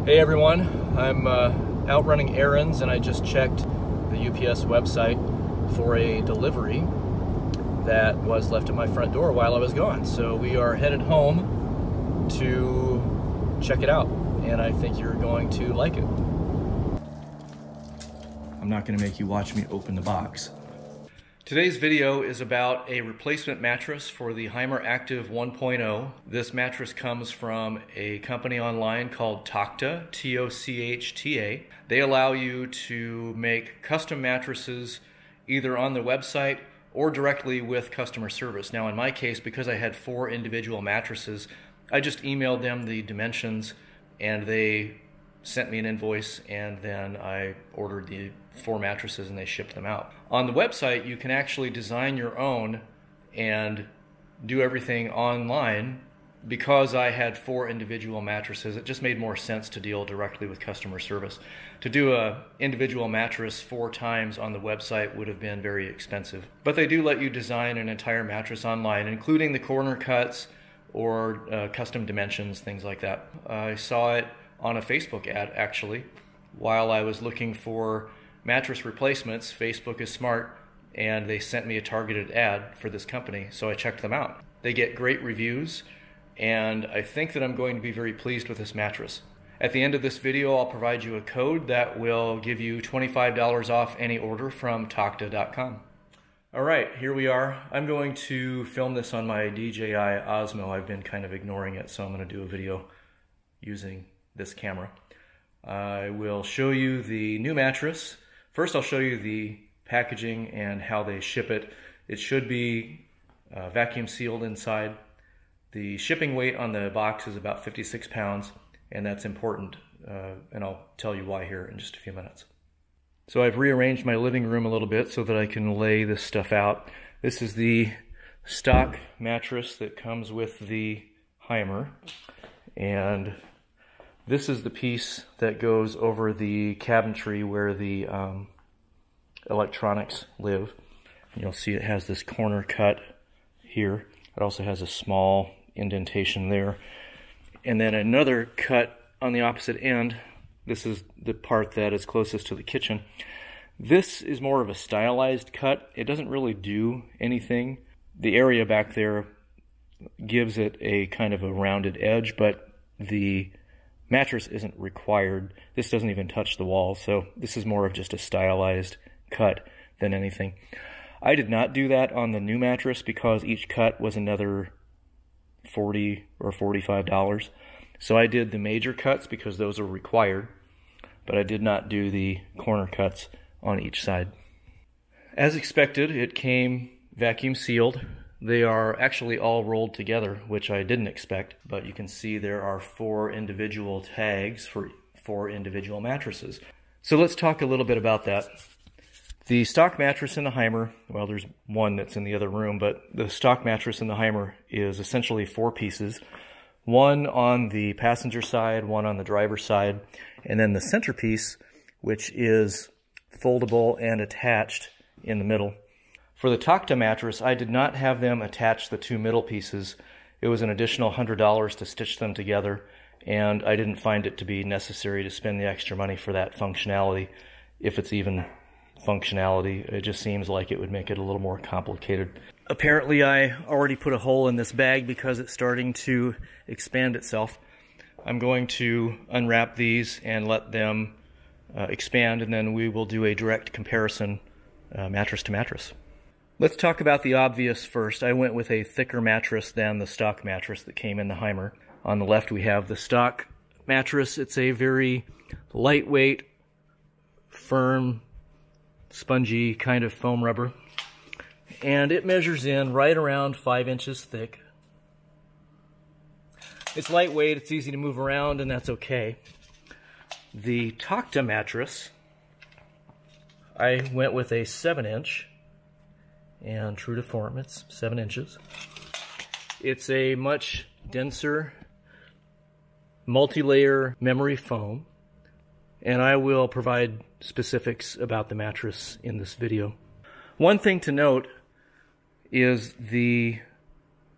Hey everyone, I'm out running errands and I just checked the UPS website for a delivery that was left at my front door while I was gone. So we are headed home to check it out and I think you're going to like it. I'm not going to make you watch me open the box. Today's video is about a replacement mattress for the Hymer Active 1.0. This mattress comes from a company online called Tochta, T-O-C-H-T-A. They allow you to make custom mattresses either on the website or directly with customer service. Now in my case, because I had 4 individual mattresses, I just emailed them the dimensions and they sent me an invoice, and then I ordered the 4 mattresses and they shipped them out. On the website, you can actually design your own and do everything online. Because I had 4 individual mattresses, it just made more sense to deal directly with customer service. To do an individual mattress 4 times on the website would have been very expensive. But they do let you design an entire mattress online, including the corner cuts or custom dimensions, things like that. I saw it on a Facebook ad actually while I was looking for mattress replacements. Facebook is smart and they sent me a targeted ad for this company, so I checked them out. They get great reviews and I think that I'm going to be very pleased with this mattress. At the end of this video I'll provide you a code that will give you $25 off any order from Tochta.com. Alright, here we are. I'm going to film this on my DJI Osmo. I've been kind of ignoring it, so I'm going to do a video using this camera. I will show you the new mattress. First I'll show you the packaging and how they ship it. It should be vacuum sealed inside. The shipping weight on the box is about 56 pounds, and that's important, and I'll tell you why here in just a few minutes. So I've rearranged my living room a little bit so that I can lay this stuff out. This is the stock mattress that comes with the Hymer, and this is the piece that goes over the cabinetry where the electronics live. You'll see it has this corner cut here. It also has a small indentation there. And then another cut on the opposite end. This is the part that is closest to the kitchen. This is more of a stylized cut. It doesn't really do anything. The area back there gives it a kind of a rounded edge, but the mattress isn't required. This doesn't even touch the wall, so this is more of just a stylized cut than anything. I did not do that on the new mattress because each cut was another $40 or $45. So I did the major cuts because those are required, but I did not do the corner cuts on each side. As expected, it came vacuum sealed. They are actually all rolled together, which I didn't expect, but you can see there are 4 individual tags for 4 individual mattresses. So let's talk a little bit about that. The stock mattress in the Hymer, well, there's one that's in the other room, but the stock mattress in the Hymer is essentially 4 pieces. One on the passenger side, one on the driver's side, and then the centerpiece, which is foldable and attached in the middle. For the Tochta mattress, I did not have them attach the 2 middle pieces. It was an additional $100 to stitch them together, and I didn't find it to be necessary to spend the extra money for that functionality, if it's even functionality. It just seems like it would make it a little more complicated. Apparently I already put a hole in this bag because it's starting to expand itself. I'm going to unwrap these and let them expand, and then we will do a direct comparison mattress to mattress. Let's talk about the obvious first. I went with a thicker mattress than the stock mattress that came in the Hymer. On the left we have the stock mattress. It's a very lightweight, firm, spongy kind of foam rubber. And it measures in right around 5 inches thick. It's lightweight, it's easy to move around, and that's okay. The Tochta mattress, I went with a 7-inch. And true to form, it's 7 inches. It's a much denser, multi-layer memory foam, and I will provide specifics about the mattress in this video. One thing to note is the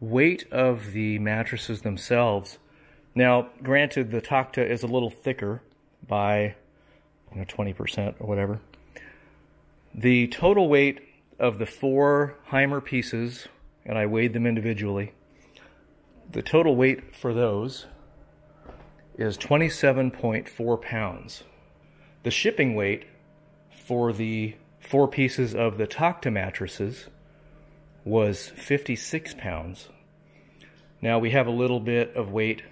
weight of the mattresses themselves Now, granted, the Tochta is a little thicker by 20% or whatever. The total weight of the 4 Heimer pieces, and I weighed them individually, the total weight for those is 27.4 pounds. The shipping weight for the 4 pieces of the Tochta mattresses was 56 pounds. Now we have a little bit of weight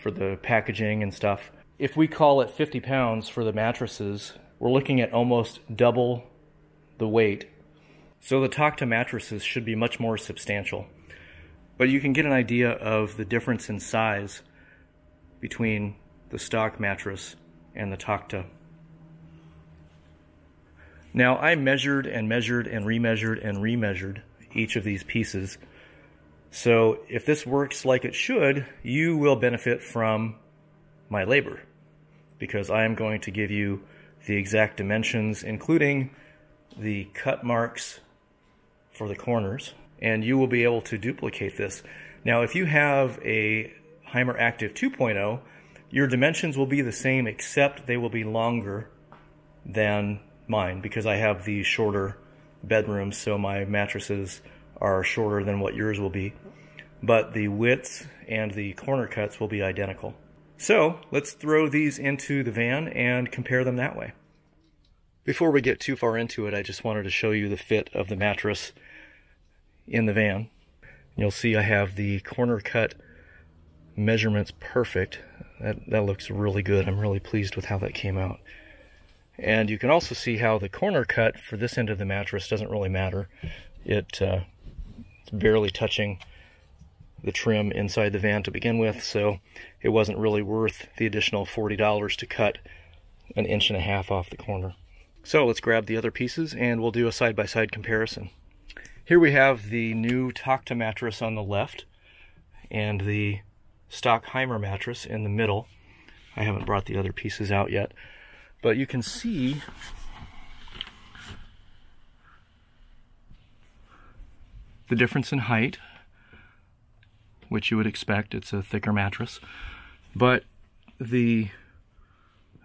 for the packaging and stuff. If we call it 50 pounds for the mattresses, we're looking at almost double the weight. So the Tochta mattresses should be much more substantial. But you can get an idea of the difference in size between the stock mattress and the Tochta. Now I measured and measured and remeasured and remeasured each of these pieces. So if this works like it should, you will benefit from my labor, because I am going to give you the exact dimensions, including the cut marks for the corners, and you will be able to duplicate this. Now, if you have a Heimer Active 2.0, your dimensions will be the same, except they will be longer than mine, because I have the shorter bedrooms, so my mattresses are shorter than what yours will be, but the widths and the corner cuts will be identical. So let's throw these into the van and compare them that way. Before we get too far into it, I just wanted to show you the fit of the mattress in the van. You'll see I have the corner cut measurements perfect. That looks really good. I'm really pleased with how that came out. And you can also see how the corner cut for this end of the mattress doesn't really matter. It's barely touching the trim inside the van to begin with, so it wasn't really worth the additional $40 to cut 1.5 inches off the corner. So let's grab the other pieces and we'll do a side-by-side comparison. Here we have the new Tochta mattress on the left and the stock Heimer mattress in the middle. I haven't brought the other pieces out yet, but you can see the difference in height, which you would expect. It's a thicker mattress, but the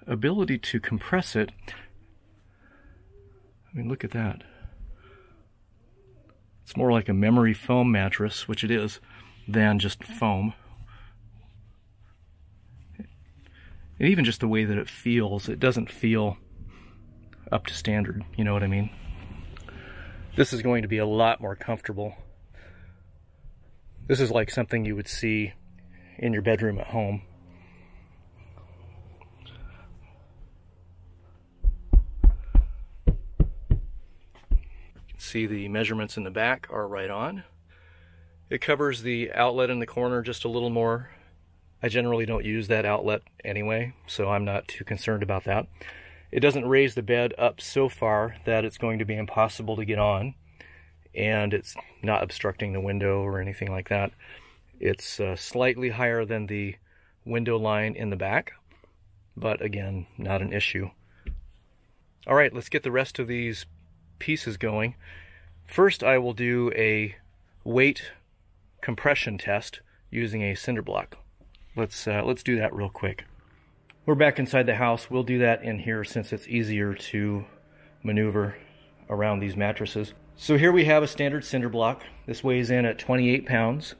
ability to compress it, I mean, look at that. It's more like a memory foam mattress, which it is, than just foam. And even just the way that it feels, it doesn't feel up to standard, you know what I mean? This is going to be a lot more comfortable. This is like something you would see in your bedroom at home. You can see the measurements in the back are right on. It covers the outlet in the corner just a little more. I generally don't use that outlet anyway, so I'm not too concerned about that. It doesn't raise the bed up so far that it's going to be impossible to get on, and it's not obstructing the window or anything like that. It's slightly higher than the window line in the back, but again, not an issue. All right, let's get the rest of these pieces going. First, I will do a weight compression test using a cinder block. Let's do that real quick. We're back inside the house. We'll do that in here since it's easier to maneuver around these mattresses. So here we have a standard cinder block. This weighs in at 28 pounds.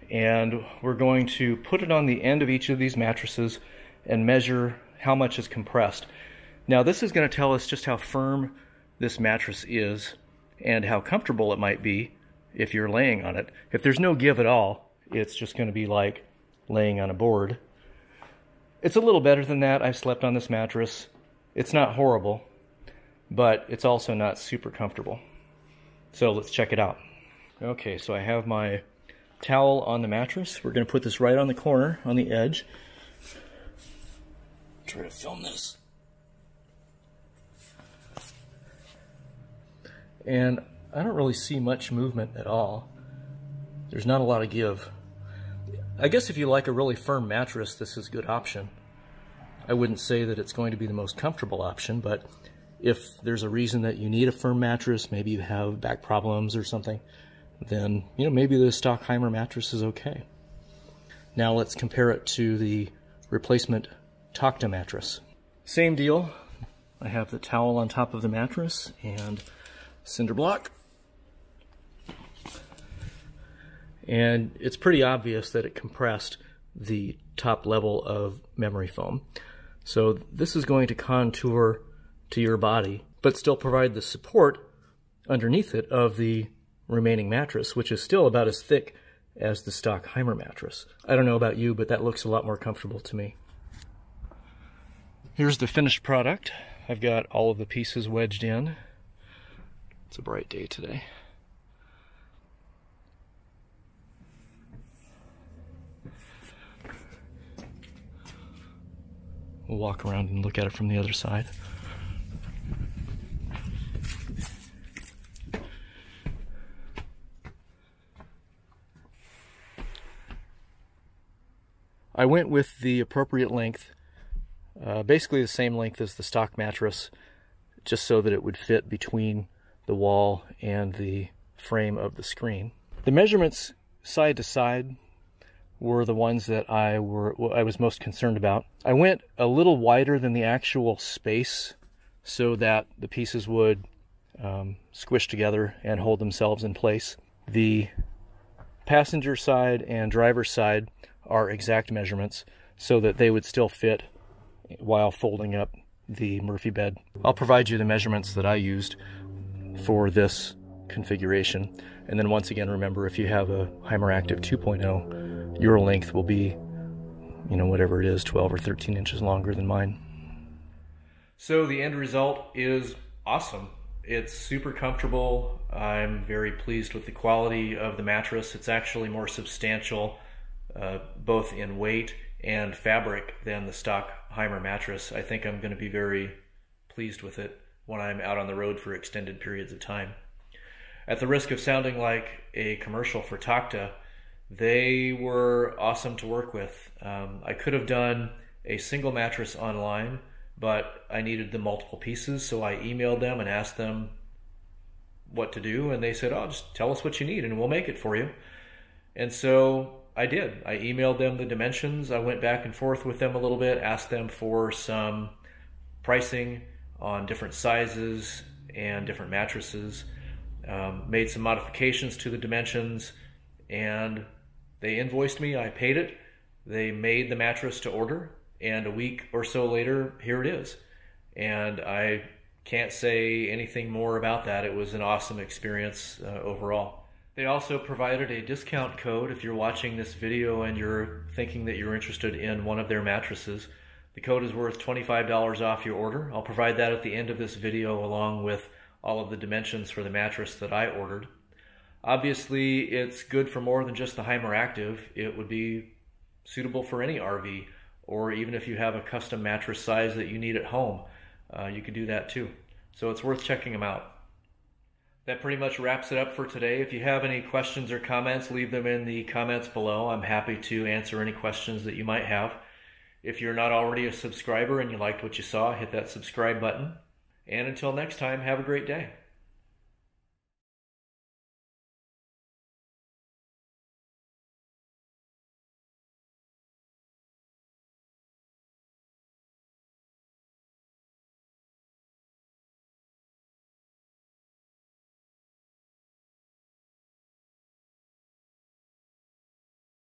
And we're going to put it on the end of each of these mattresses and measure how much is compressed. Now this is going to tell us just how firm this mattress is and how comfortable it might be if you're laying on it. If there's no give at all, it's just going to be like laying on a board. It's a little better than that. I've slept on this mattress. It's not horrible, but it's also not super comfortable. So let's check it out. Okay, so I have my towel on the mattress. We're going to put this right on the corner, on the edge. Try to film this. And I don't really see much movement at all. There's not a lot of give. I guess if you like a really firm mattress, this is a good option. I wouldn't say that it's going to be the most comfortable option, but if there's a reason that you need a firm mattress, maybe you have back problems or something, then maybe the stock Heimer mattress is okay. Now let's compare it to the replacement Tochta mattress. Same deal. I have the towel on top of the mattress and cinder block. And it's pretty obvious that it compressed the top level of memory foam. So this is going to contour to your body, but still provide the support underneath it of the remaining mattress, which is still about as thick as the stock Heimer mattress. I don't know about you, but that looks a lot more comfortable to me. Here's the finished product. I've got all of the pieces wedged in. It's a bright day today. We'll walk around and look at it from the other side. I went with the appropriate length, basically the same length as the stock mattress, just so that it would fit between the wall and the frame of the screen. The measurements side to side were the ones that I was most concerned about. I went a little wider than the actual space so that the pieces would squish together and hold themselves in place. The passenger side and driver side are exact measurements so that they would still fit while folding up the Murphy bed. I'll provide you the measurements that I used for this configuration. And then once again, remember, if you have a Heimer Active 2.0, your length will be, you know, whatever it is, 12 or 13 inches longer than mine. So the end result is awesome. It's super comfortable. I'm very pleased with the quality of the mattress. It's actually more substantial, both in weight and fabric, than the stock Heimer mattress. I think I'm going to be very pleased with it when I'm out on the road for extended periods of time. At the risk of sounding like a commercial for Tochta, they were awesome to work with. I could have done a single mattress online, but I needed the multiple pieces, so I emailed them and asked them what to do, and they said, oh, just tell us what you need and we'll make it for you. And so I did. I emailed them the dimensions. I went back and forth with them a little bit, asked them for some pricing on different sizes and different mattresses, made some modifications to the dimensions, and they invoiced me. I paid it. They made the mattress to order, and a week or so later, here it is. And I can't say anything more about that. It was an awesome experience overall. They also provided a discount code if you're watching this video and you're thinking that you're interested in one of their mattresses. The code is worth $25 off your order. I'll provide that at the end of this video along with all of the dimensions for the mattress that I ordered. Obviously, it's good for more than just the Heimer Active. It would be suitable for any RV, or even if you have a custom mattress size that you need at home, you can do that too. So it's worth checking them out. That pretty much wraps it up for today. If you have any questions or comments, leave them in the comments below. I'm happy to answer any questions that you might have. If you're not already a subscriber and you liked what you saw, hit that subscribe button. And until next time, have a great day.